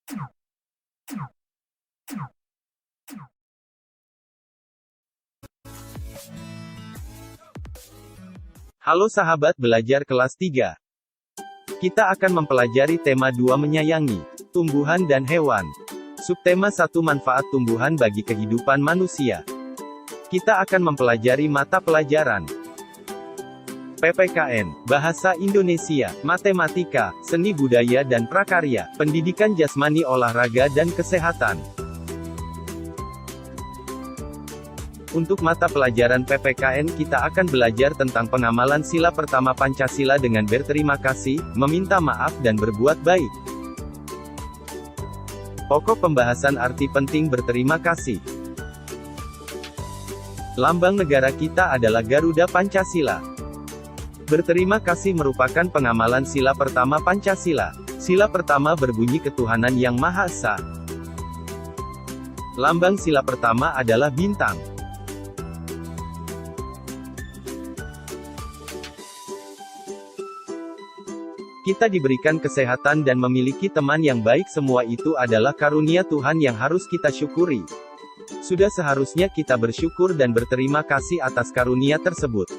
Halo sahabat belajar kelas 3. Kita akan mempelajari tema 2 menyayangi tumbuhan dan hewan. Subtema 1 manfaat tumbuhan bagi kehidupan manusia. Kita akan mempelajari mata pelajaran PPKN, Bahasa Indonesia, Matematika, Seni Budaya dan Prakarya, Pendidikan Jasmani Olahraga dan Kesehatan. Untuk mata pelajaran PPKN kita akan belajar tentang pengamalan sila pertama Pancasila dengan berterima kasih, meminta maaf dan berbuat baik. Pokok pembahasan arti penting berterima kasih. Lambang negara kita adalah Garuda Pancasila. Berterima kasih merupakan pengamalan sila pertama Pancasila. Sila pertama berbunyi ketuhanan yang Maha Esa. Lambang sila pertama adalah bintang. Kita diberikan kesehatan dan memiliki teman yang baik, semua itu adalah karunia Tuhan yang harus kita syukuri. Sudah seharusnya kita bersyukur dan berterima kasih atas karunia tersebut.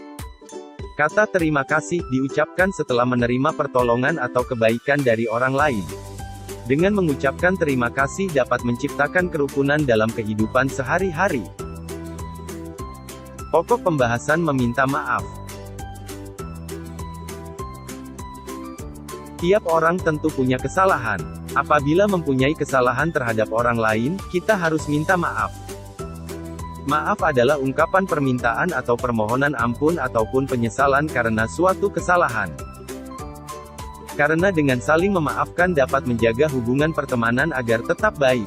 Kata terima kasih diucapkan setelah menerima pertolongan atau kebaikan dari orang lain. Dengan mengucapkan terima kasih dapat menciptakan kerukunan dalam kehidupan sehari-hari. Pokok pembahasan meminta maaf. Tiap orang tentu punya kesalahan. Apabila mempunyai kesalahan terhadap orang lain, kita harus minta maaf. Maaf adalah ungkapan permintaan atau permohonan ampun ataupun penyesalan karena suatu kesalahan. Karena dengan saling memaafkan dapat menjaga hubungan pertemanan agar tetap baik.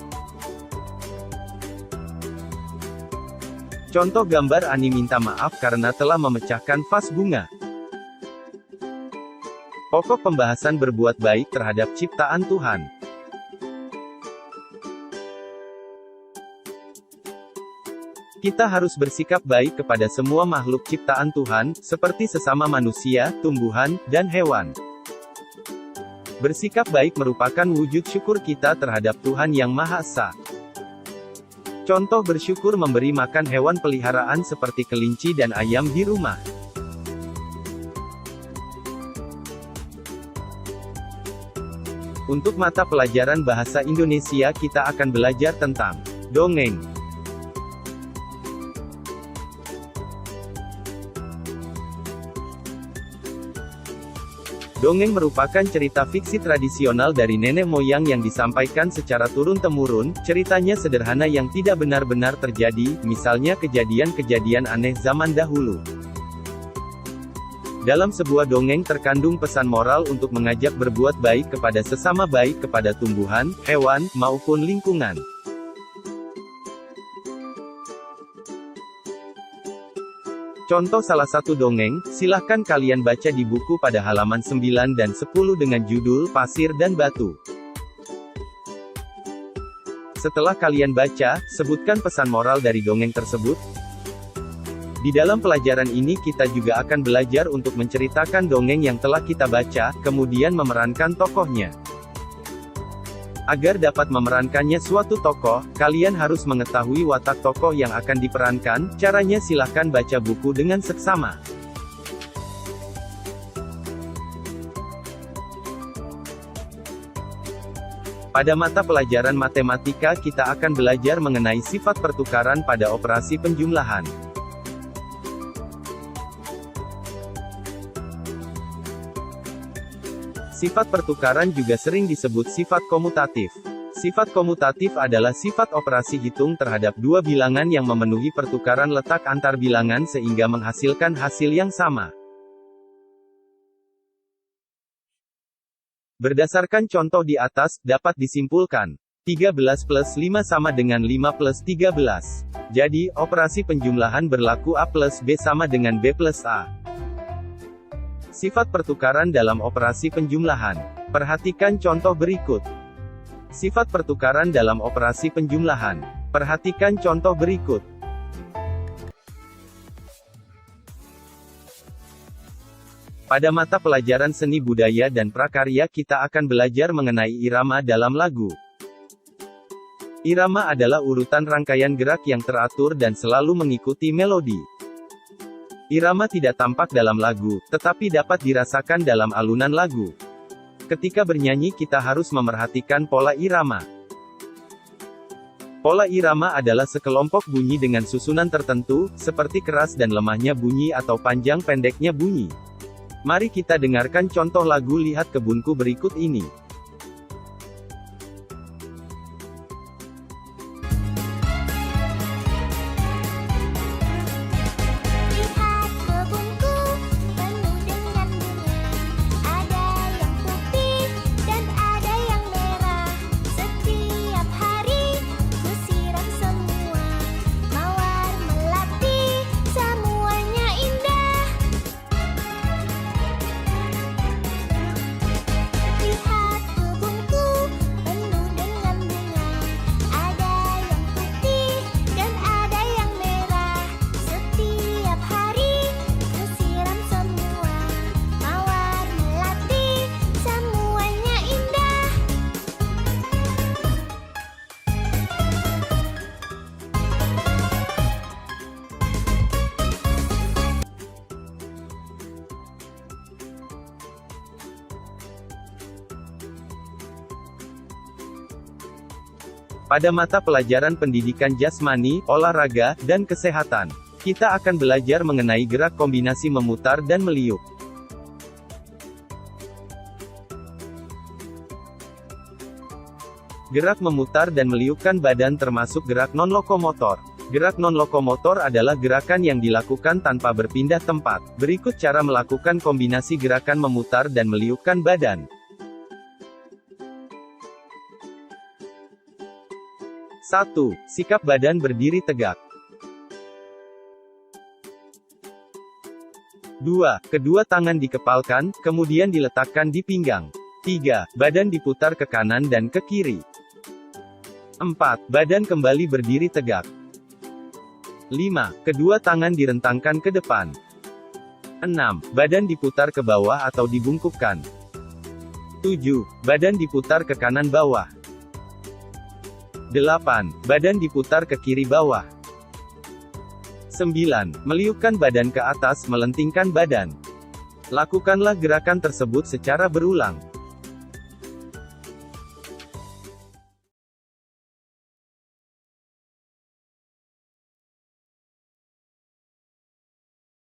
Contoh gambar Ani minta maaf karena telah memecahkan vas bunga. Pokok pembahasan berbuat baik terhadap ciptaan Tuhan. Kita harus bersikap baik kepada semua makhluk ciptaan Tuhan, seperti sesama manusia, tumbuhan, dan hewan. Bersikap baik merupakan wujud syukur kita terhadap Tuhan yang Maha Esa. Contoh bersyukur memberi makan hewan peliharaan seperti kelinci dan ayam di rumah. Untuk mata pelajaran Bahasa Indonesia kita akan belajar tentang dongeng. Dongeng merupakan cerita fiksi tradisional dari nenek moyang yang disampaikan secara turun-temurun. Ceritanya sederhana yang tidak benar-benar terjadi, misalnya kejadian-kejadian aneh zaman dahulu. Dalam sebuah dongeng terkandung pesan moral untuk mengajak berbuat baik kepada sesama, baik kepada tumbuhan, hewan, maupun lingkungan. Contoh salah satu dongeng, silahkan kalian baca di buku pada halaman 9 dan 10 dengan judul Pasir dan Batu. Setelah kalian baca, sebutkan pesan moral dari dongeng tersebut. Di dalam pelajaran ini kita juga akan belajar untuk menceritakan dongeng yang telah kita baca, kemudian memerankan tokohnya. Agar dapat memerankannya suatu tokoh, kalian harus mengetahui watak tokoh yang akan diperankan. Caranya silahkan baca buku dengan seksama. Pada mata pelajaran matematika kita akan belajar mengenai sifat pertukaran pada operasi penjumlahan. Sifat pertukaran juga sering disebut sifat komutatif. Sifat komutatif adalah sifat operasi hitung terhadap dua bilangan yang memenuhi pertukaran letak antar bilangan sehingga menghasilkan hasil yang sama. Berdasarkan contoh di atas, dapat disimpulkan, 13 plus 5 sama dengan 5 plus 13. Jadi, operasi penjumlahan berlaku A plus B sama dengan B plus A. Sifat pertukaran dalam operasi penjumlahan. Perhatikan contoh berikut. Sifat pertukaran dalam operasi penjumlahan. Perhatikan contoh berikut. Pada mata pelajaran Seni Budaya dan Prakarya kita akan belajar mengenai irama dalam lagu. Irama adalah urutan rangkaian gerak yang teratur dan selalu mengikuti melodi. Irama tidak tampak dalam lagu, tetapi dapat dirasakan dalam alunan lagu. Ketika bernyanyi kita harus memerhatikan pola irama. Pola irama adalah sekelompok bunyi dengan susunan tertentu, seperti keras dan lemahnya bunyi atau panjang pendeknya bunyi. Mari kita dengarkan contoh lagu Lihat Kebunku berikut ini. Pada mata pelajaran pendidikan jasmani, olahraga, dan kesehatan, kita akan belajar mengenai gerak kombinasi memutar dan meliuk. Gerak memutar dan meliukkan badan termasuk gerak non-lokomotor. Gerak non-lokomotor adalah gerakan yang dilakukan tanpa berpindah tempat. Berikut cara melakukan kombinasi gerakan memutar dan meliukkan badan. 1. Sikap badan berdiri tegak. 2. Kedua tangan dikepalkan, kemudian diletakkan di pinggang. 3. Badan diputar ke kanan dan ke kiri. 4. Badan kembali berdiri tegak. 5. Kedua tangan direntangkan ke depan. 6. Badan diputar ke bawah atau dibungkukkan. 7. Badan diputar ke kanan bawah. 8. Badan diputar ke kiri bawah. 9. Meliukkan badan ke atas melentingkan badan. Lakukanlah gerakan tersebut secara berulang.